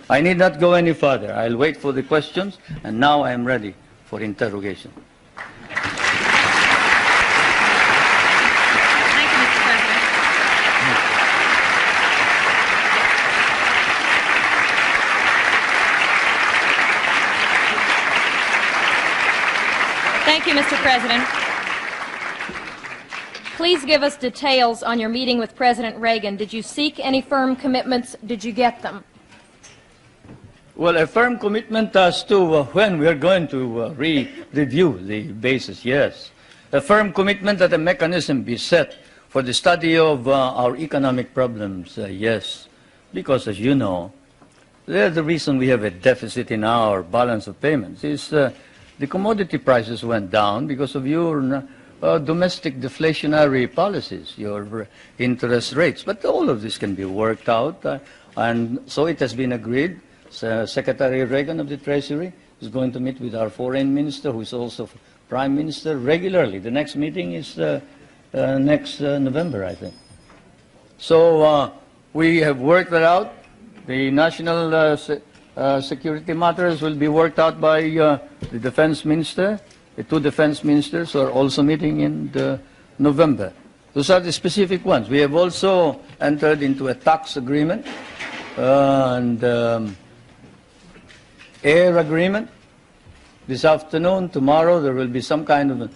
I need not go any further. I'll wait for the questions, and now I am ready for interrogation. Thank you, Mr. President. Thank you, Mr. President. Please give us details on your meeting with President Reagan. Did you seek any firm commitments? Did you get them? Well, a firm commitment as to when we are going to review the basis, yes. A firm commitment that a mechanism be set for the study of our economic problems, yes. Because, as you know, the reason we have a deficit in our balance of payments is the commodity prices went down because of your domestic deflationary policies, your interest rates. But all of this can be worked out, and so it has been agreed. Secretary Reagan of the Treasury is going to meet with our foreign minister, who is also prime minister, regularly. The next meeting is next November, I think. So we have worked that out. The national security matters will be worked out by the defense minister. The two defense ministers are also meeting in November. Those are the specific ones. We have also entered into a tax agreement and air agreement. This afternoon, tomorrow, there will be some kind of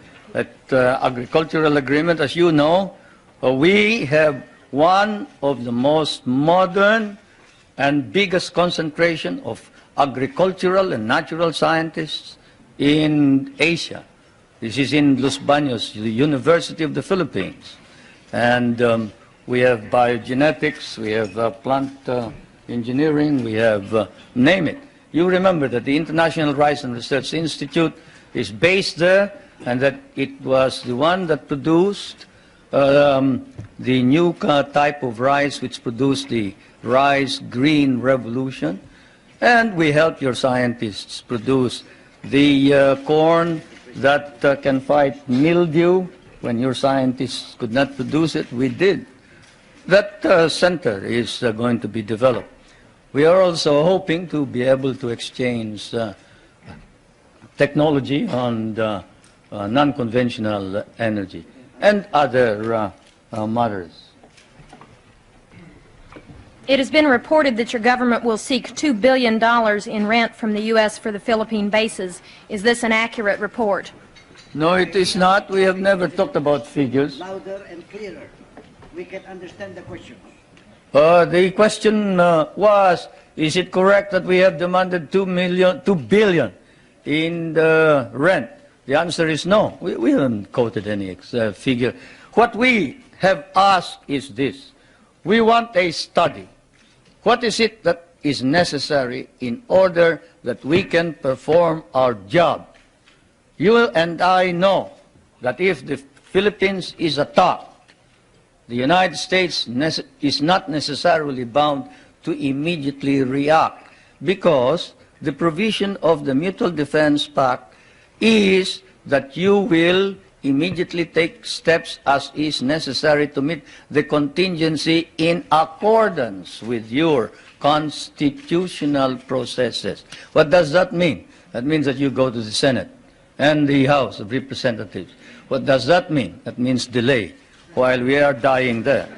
agricultural agreement. As you know, we have one of the most modern and biggest concentration of agricultural and natural scientists in Asia. This is in Los Baños, the University of the Philippines. And we have biogenetics, we have plant engineering, we have, name it. You remember that the International Rice and Research Institute is based there, and that it was the one that produced the new type of rice which produced the rice green revolution. And we help your scientists produce the corn that can fight mildew. When your scientists could not produce it, we did. That center is going to be developed. We are also hoping to be able to exchange technology on non-conventional energy and other matters. It has been reported that your government will seek $2 billion in rent from the U.S. for the Philippine bases. Is this an accurate report? No, it is not. We have never talked about figures. Louder and clearer. We can understand the question. The question was, is it correct that we have demanded $2 billion in the rent? The answer is no. We haven't quoted any figure. What we have asked is this. We want a study. What is it that is necessary in order that we can perform our job? You and I know that if the Philippines is attacked, the United States is not necessarily bound to immediately react, because the provision of the Mutual Defense Pact is that you will immediately take steps as is necessary to meet the contingency in accordance with your constitutional processes. What does that mean? That means that you go to the Senate and the House of Representatives. What does that mean? That means delay while we are dying there.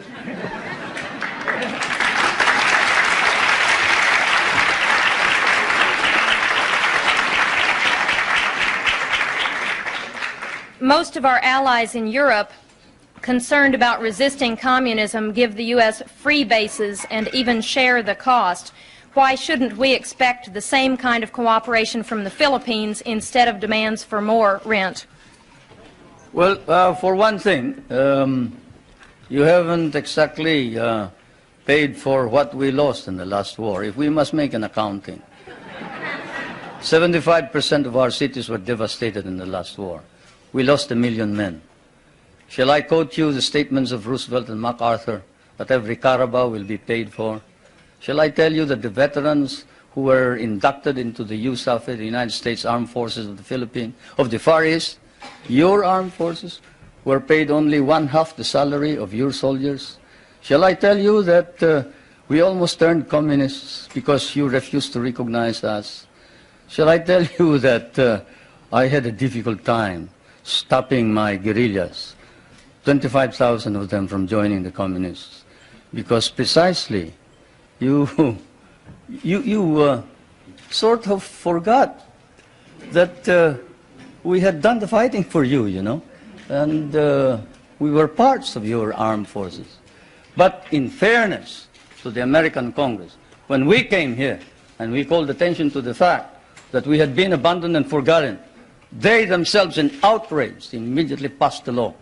Most of our allies in Europe, concerned about resisting communism, give the U.S. free bases and even share the cost. Why shouldn't we expect the same kind of cooperation from the Philippines instead of demands for more rent? Well, for one thing, you haven't exactly paid for what we lost in the last war. If we must make an accounting, 75% of our cities were devastated in the last war. We lost 1 million men. Shall I quote you the statements of Roosevelt and MacArthur that every Carabao will be paid for? Shall I tell you that the veterans who were inducted into the USAF, the United States Armed Forces of the Philippines, of the Far East, your armed forces, were paid only 1/2 the salary of your soldiers? Shall I tell you that We almost turned communists because you refused to recognize us. Shall I tell you that I had a difficult time stopping my guerrillas, 25,000 of them, from joining the communists, because precisely you sort of forgot that we had done the fighting for you, you know, and we were parts of your armed forces. But in fairness to the American Congress, when we came here and we called attention to the fact that we had been abandoned and forgotten, they themselves, in outrage, immediately passed a law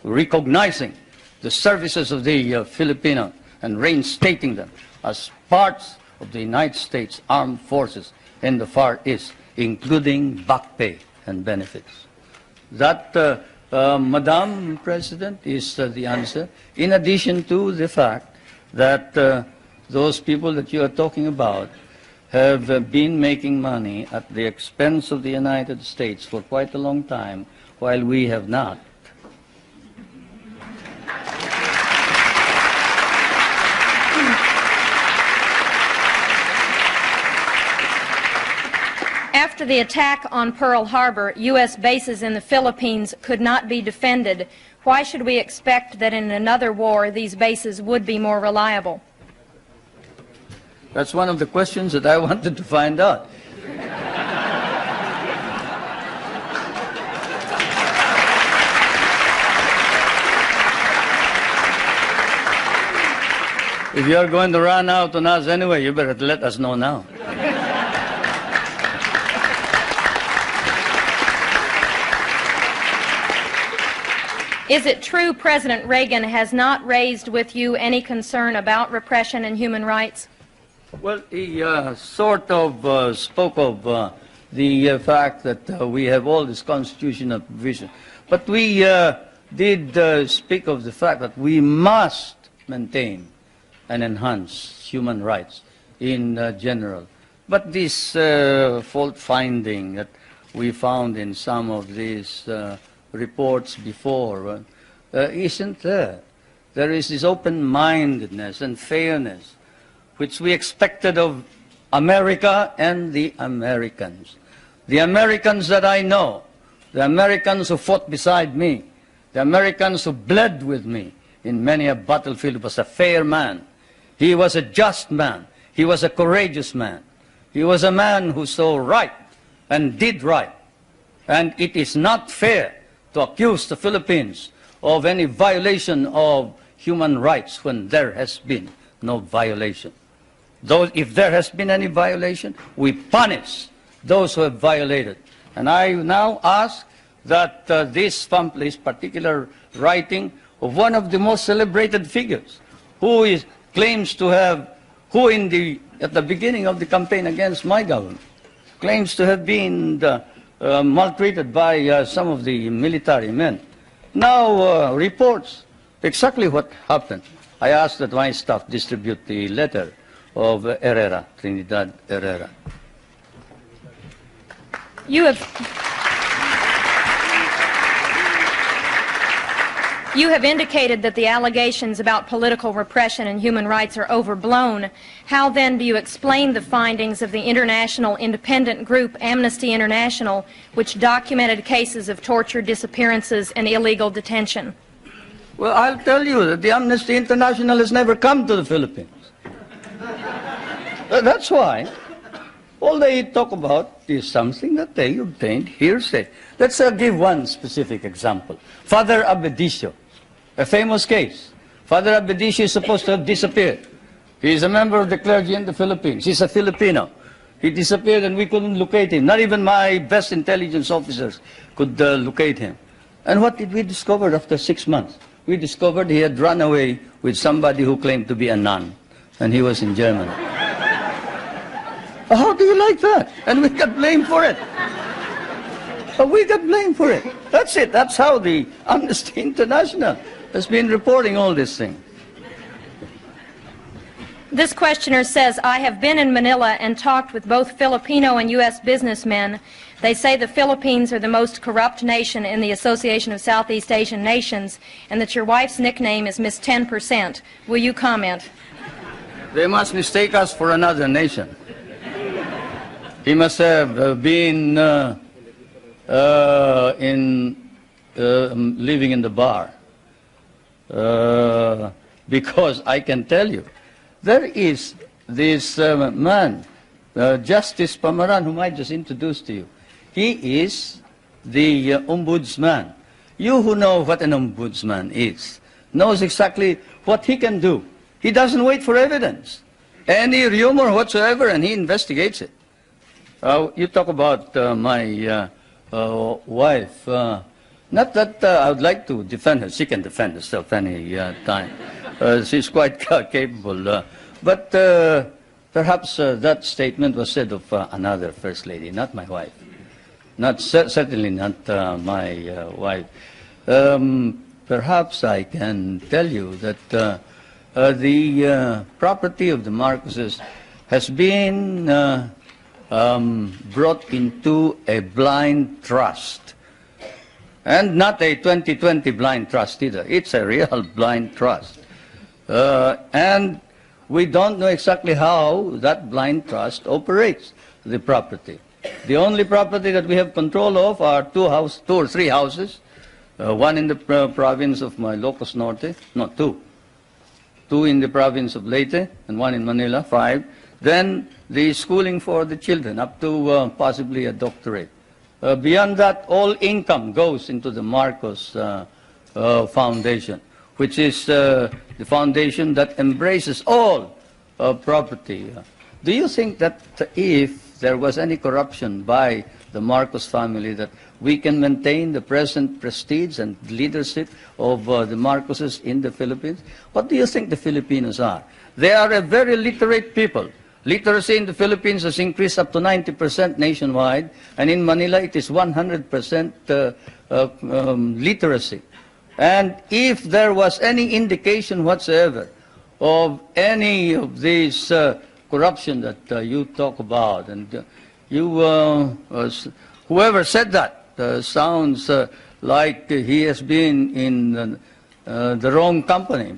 recognizing the services of the Filipino and reinstating them as parts of the United States Armed Forces in the Far East, including back pay and benefits. That, Madam President, is the answer, in addition to the fact that those people that you are talking about have been making money at the expense of the United States for quite a long time, while we have not. After the attack on Pearl Harbor, U.S. bases in the Philippines could not be defended. Why should we expect that in another war these bases would be more reliable? That's one of the questions that I wanted to find out. If you are going to run out on us anyway, you better let us know now. Is it true President Reagan has not raised with you any concern about repression and human rights? Well, he sort of spoke of the fact that we have all this constitutional provision. But we did speak of the fact that we must maintain and enhance human rights in general. But this fault finding that we found in some of these reports before isn't there. There is this open-mindedness and fairness which we expected of America and the Americans. The Americans that I know, the Americans who fought beside me, the Americans who bled with me in many a battlefield, was a fair man. He was a just man. He was a courageous man. He was a man who saw right and did right. And it is not fair to accuse the Philippines of any violation of human rights when there has been no violation. Though if there has been any violation, we punish those who have violated. And I now ask that this particular writing of one of the most celebrated figures, who claims to have, at the beginning of the campaign against my government, claims to have been maltreated by some of the military men, now reports exactly what happened. I ask that my staff distribute the letter of Herrera, Trinidad Herrera. You have indicated that the allegations about political repression and human rights are overblown. How then do you explain the findings of the international independent group Amnesty International, which documented cases of torture, disappearances, and illegal detention? Well, I'll tell you that the Amnesty International has never come to the Philippines. That's why all they talk about is something that they obtained hearsay. Let's give one specific example. Father Abedicio, a famous case. Father Abedicio is supposed to have disappeared. He is a member of the clergy in the Philippines. He's a Filipino. He disappeared and we couldn't locate him. Not even my best intelligence officers could locate him. And what did we discover after 6 months? We discovered he had run away with somebody who claimed to be a nun, and he was in Germany. How do you like that? And we got blamed for it. We got blamed for it. That's it. That's how the Amnesty International has been reporting all this thing. This questioner says, I have been in Manila and talked with both Filipino and U.S. businessmen. They say the Philippines are the most corrupt nation in the Association of Southeast Asian Nations, and that your wife's nickname is Miss 10%. Will you comment? They must mistake us for another nation. He must have been living in the bar. Because I can tell you, there is this man, Justice Pamaran, whom I just introduced to you. He is the ombudsman. You who know what an ombudsman is, knows exactly what he can do. He doesn't wait for evidence. Any rumor whatsoever, and he investigates it. You talk about my wife. Not that I would like to defend her. She can defend herself any time. She's quite capable. But perhaps that statement was said of another First Lady, not my wife. Certainly not my wife. Perhaps I can tell you that the property of the Marcoses has been brought into a blind trust. And not a 2020 blind trust either. It's a real blind trust. And we don't know exactly how that blind trust operates the property. The only property that we have control of are two or three houses, one in the province of Ilocos Norte, no, two in the province of Leyte, and one in Manila, 5. Then the schooling for the children, up to possibly a doctorate. Beyond that, all income goes into the Marcos Foundation, which is the foundation that embraces all property. Do you think that if there was any corruption by the Marcos family, that we can maintain the present prestige and leadership of the Marcoses in the Philippines? What do you think the Filipinos are? They are a very literate people. Literacy in the Philippines has increased up to 90% nationwide, and in Manila it is 100% literacy. And if there was any indication whatsoever of any of these corruption that you talk about, and whoever said that sounds like he has been in the wrong company.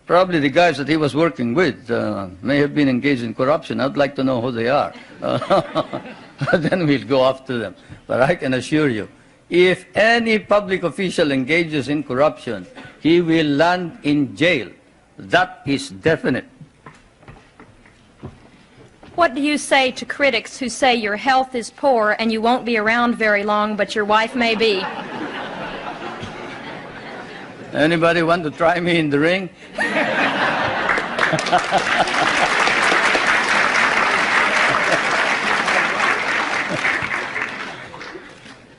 Probably the guys that he was working with may have been engaged in corruption. I'd like to know who they are. Then we'll go after them. But I can assure you, if any public official engages in corruption, he will land in jail. That is definite. What do you say to critics who say your health is poor and you won't be around very long, but your wife may be? Anybody want to try me in the ring?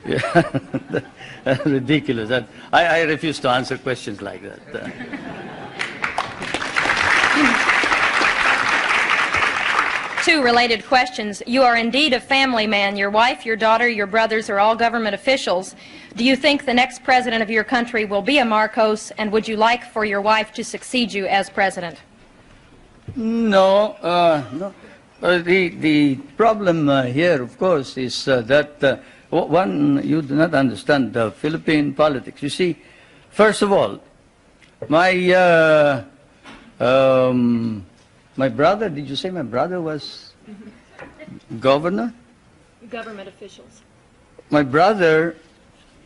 Yeah. Ridiculous. I refuse to answer questions like that. Two related questions. You are indeed a family man. Your wife, your daughter, your brothers are all government officials. Do you think the next president of your country will be a Marcos, and would you like for your wife to succeed you as president? No. The problem here, of course, is that one, you do not understand the Philippine politics. You see, first of all, my brother, did you say my brother was governor? Government officials. My brother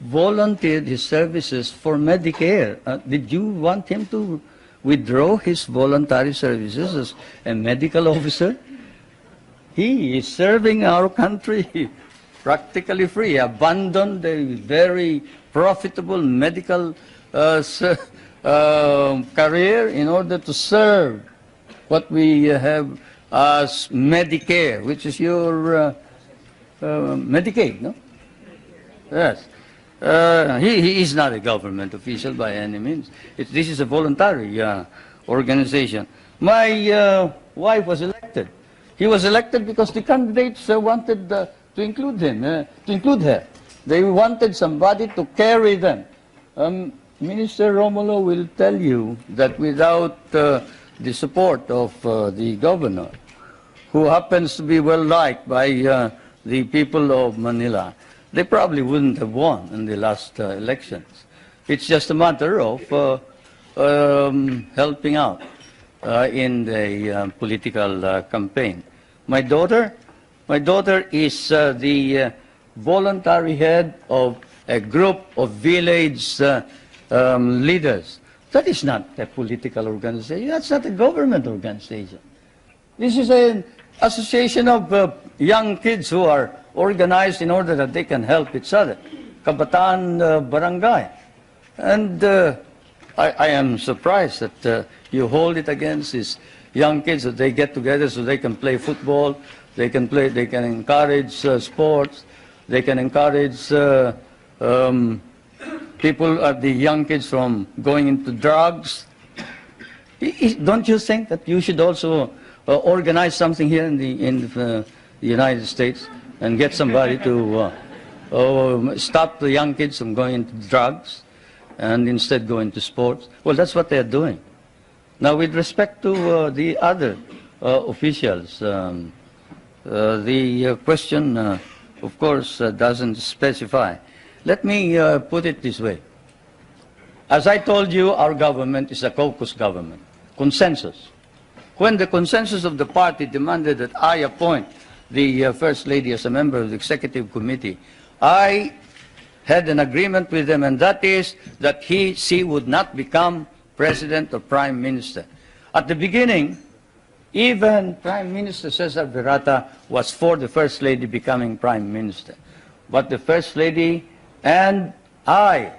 volunteered his services for Medicare. Did you want him to withdraw his voluntary services as a medical officer? He is serving our country practically free, abandoned a very profitable medical career in order to serve what we have as Medicare, which is your Medicaid, no? Yes. He is not a government official by any means. This is a voluntary organization. My wife was elected. He was elected because the candidates wanted to include him, to include her. They wanted somebody to carry them. Minister Romulo will tell you that without the support of the governor, who happens to be well liked by the people of Manila, they probably wouldn't have won in the last elections. It's just a matter of helping out. in the political campaign. My daughter is the voluntary head of a group of village leaders. That is not a political organization. That's not a government organization. This is an association of young kids who are organized in order that they can help each other. Kabataan Barangay. And I am surprised that you hold it against these young kids, that they get together so they can play football, they can encourage sports, they can encourage people, the young kids, from going into drugs. Don't you think that you should also organize something here in the United States and get somebody to stop the young kids from going into drugs and instead go into sports? Well, that's what they're doing. Now, with respect to the other officials, the question, of course, doesn't specify. Let me put it this way. As I told you, our government is a caucus government, consensus. When the consensus of the party demanded that I appoint the First Lady as a member of the Executive Committee, I had an agreement with them, and that is that she would not become President or Prime Minister. At the beginning, even Prime Minister Cesar Virata was for the First Lady becoming Prime Minister. But the First Lady and I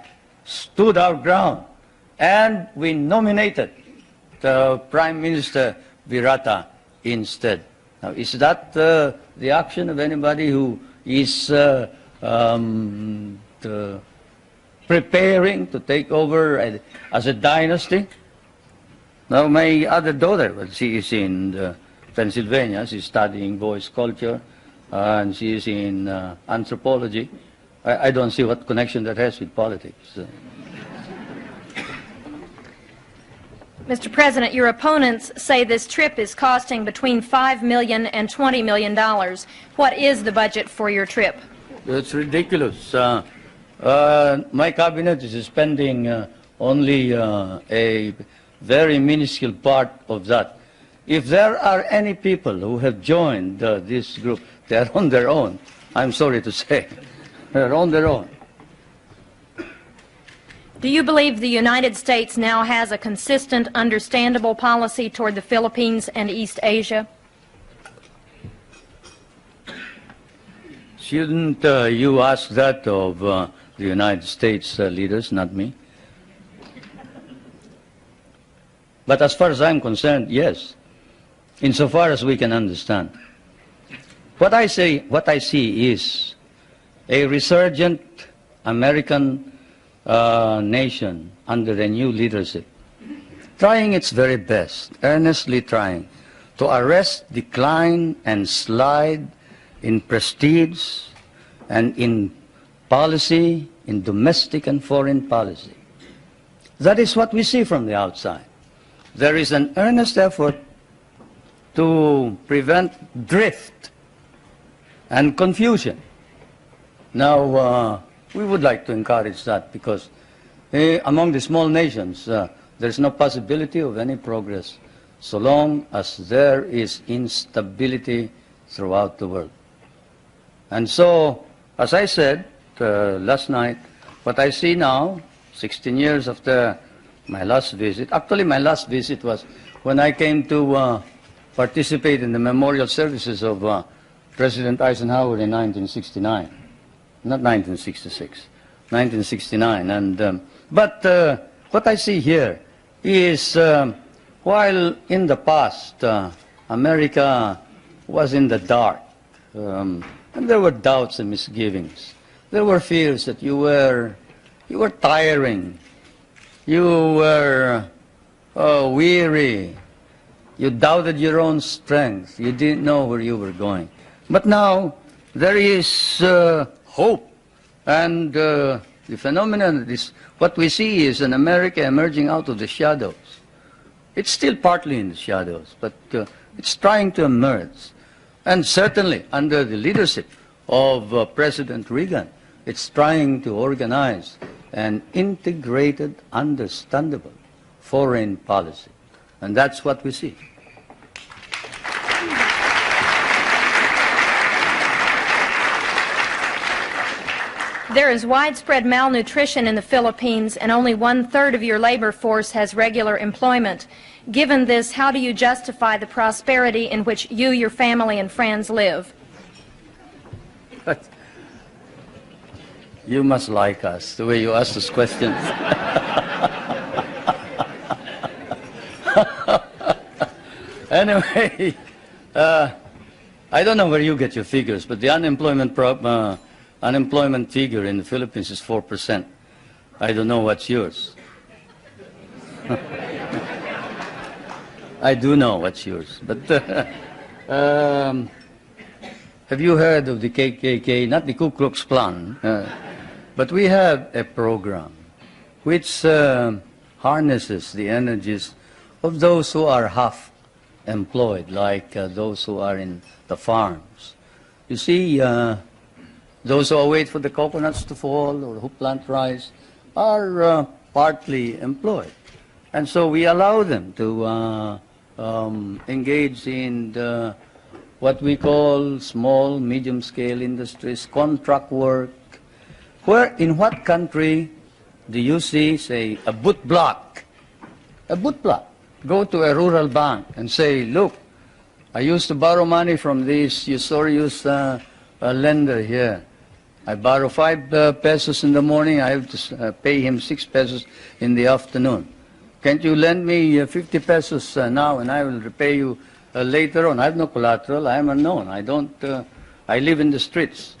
stood our ground, and we nominated the Prime Minister Virata instead. Now, is that the action of anybody who is preparing to take over as a dynasty? Now, my other daughter, well, she is in Pennsylvania. She's studying voice culture, and she is in anthropology. I don't see what connection that has with politics. Mr. President, your opponents say this trip is costing between $5 million and $20 million. What is the budget for your trip? It's ridiculous. My cabinet is spending only a very minuscule part of that. If there are any people who have joined this group, they are on their own. I'm sorry to say. They're on their own. Do you believe the United States now has a consistent, understandable policy toward the Philippines and East Asia? Shouldn't you ask that of the United States leaders, not me? But as far as I'm concerned, yes, insofar as we can understand. What I see is a resurgent American nation under a new leadership, trying its very best, earnestly trying to arrest decline and slide in prestige and in policy, in domestic and foreign policy. That is what we see from the outside. There is an earnest effort to prevent drift and confusion. Now, we would like to encourage that because among the small nations, there's no possibility of any progress so long as there is instability throughout the world. And so, as I said last night, what I see now, 16 years after my last visit, actually my last visit was when I came to participate in the memorial services of President Eisenhower in 1969. Not 1966, 1969. And, but what I see here is while in the past America was in the dark, and there were doubts and misgivings. There were fears that you were tiring, you were weary, you doubted your own strength, you didn't know where you were going. But now there is hope, and the phenomenon is what we see is an America emerging out of the shadows. It's still partly in the shadows, but it's trying to emerge. And certainly under the leadership of President Reagan, it's trying to organize an integrated, understandable foreign policy. And that's what we see. There is widespread malnutrition in the Philippines, and only 1/3 of your labor force has regular employment. Given this, how do you justify the prosperity in which you, your family, and friends live? You must like us, the way you ask those questions. Anyway, I don't know where you get your figures, but the unemployment figure in the Philippines is 4%. I don't know what's yours. I do know what's yours. But have you heard of the KKK, not the Ku Klux Klan, but we have a program which harnesses the energies of those who are half employed, like those who are in the farms. You see, those who wait for the coconuts to fall or who plant rice are partly employed. And so we allow them to engage in what we call small, medium-scale industries, contract work. In what country do you see, say, a boot block? A boot block. Go to a rural bank and say, look, I used to borrow money from this usurious lender here. I borrow 5 pesos in the morning, I have to pay him 6 pesos in the afternoon. Can't you lend me 50 pesos now and I will repay you later on? I have no collateral, I am unknown, I live in the streets.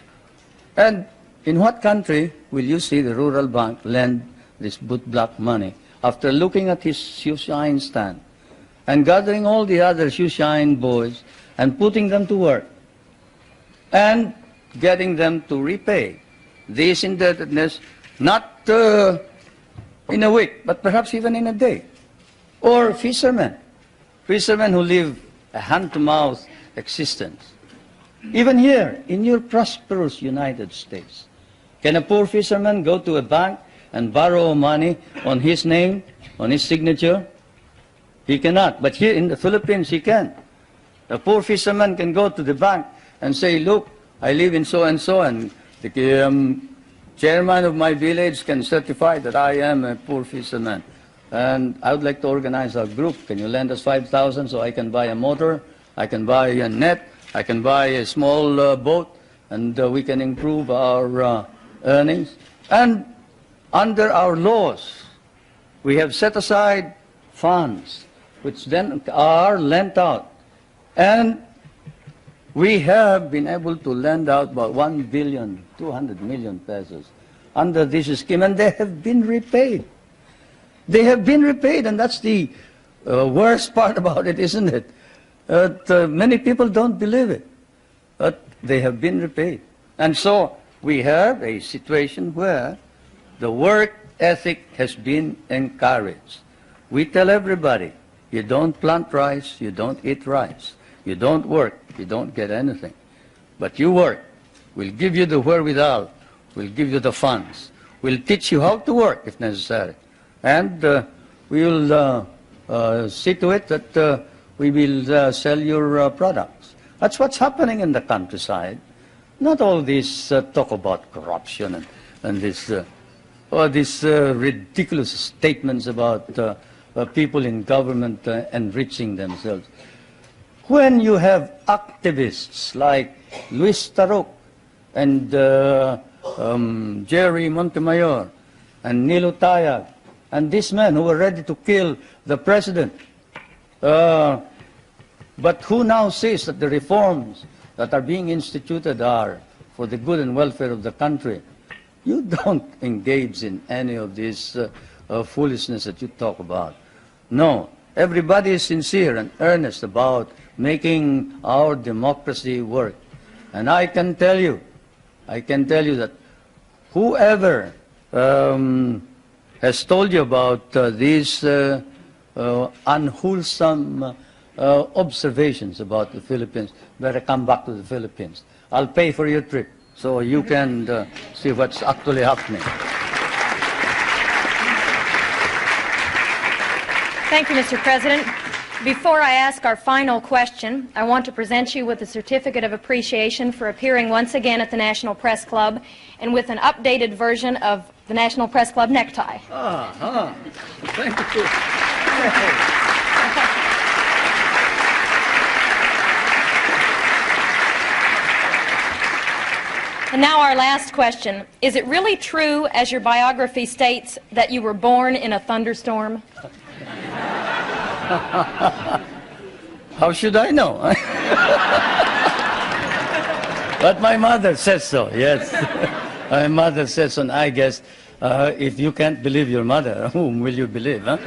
And in what country will you see the rural bank lend this boot block money after looking at his shoe shine stand and gathering all the other shoe shine boys and putting them to work and getting them to repay this indebtedness, not in a week, but perhaps even in a day? Or fishermen who live a hand-to-mouth existence. Even here, in your prosperous United States, can a poor fisherman go to a bank and borrow money on his name, on his signature? He cannot. But here in the Philippines, he can. A poor fisherman can go to the bank and say, look, I live in so-and-so, and the chairman of my village can certify that I am a poor fisherman. And I would like to organize a group. Can you lend us 5,000 so I can buy a motor, I can buy a net, I can buy a small boat, and we can improve our earnings. And under our laws, we have set aside funds which then are lent out. And we have been able to lend out about 1,200,000,000 pesos under this scheme, and they have been repaid. They have been repaid, and that's the worst part about it, isn't it? Many people don't believe it, but they have been repaid. And so we have a situation where the work ethic has been encouraged. We tell everybody, you don't plant rice, you don't eat rice. You don't work, you don't get anything. But you work. We'll give you the wherewithal. We'll give you the funds. We'll teach you how to work if necessary. And we will see to it that we will sell your products. That's what's happening in the countryside. Not all this talk about corruption and these ridiculous statements about people in government enriching themselves. When you have activists like Luis Tarok and Jerry Montemayor and Nilo Tayag and these men who were ready to kill the president, but who now says that the reforms that are being instituted are for the good and welfare of the country, you don't engage in any of this foolishness that you talk about. No, everybody is sincere and earnest about making our democracy work. And I can tell you that whoever has told you about these unwholesome observations about the Philippines, better come back to the Philippines. I'll pay for your trip so you can see what's actually happening. Thank you, Mr. President. Before I ask our final question, I want to present you with a certificate of appreciation for appearing once again at the National Press Club and with an updated version of the National Press Club necktie. Thank you. And now our last question. Is it really true, as your biography states, that you were born in a thunderstorm? How should I know? But my mother says so, yes. My mother says so, and I guess if you can't believe your mother, whom will you believe, huh?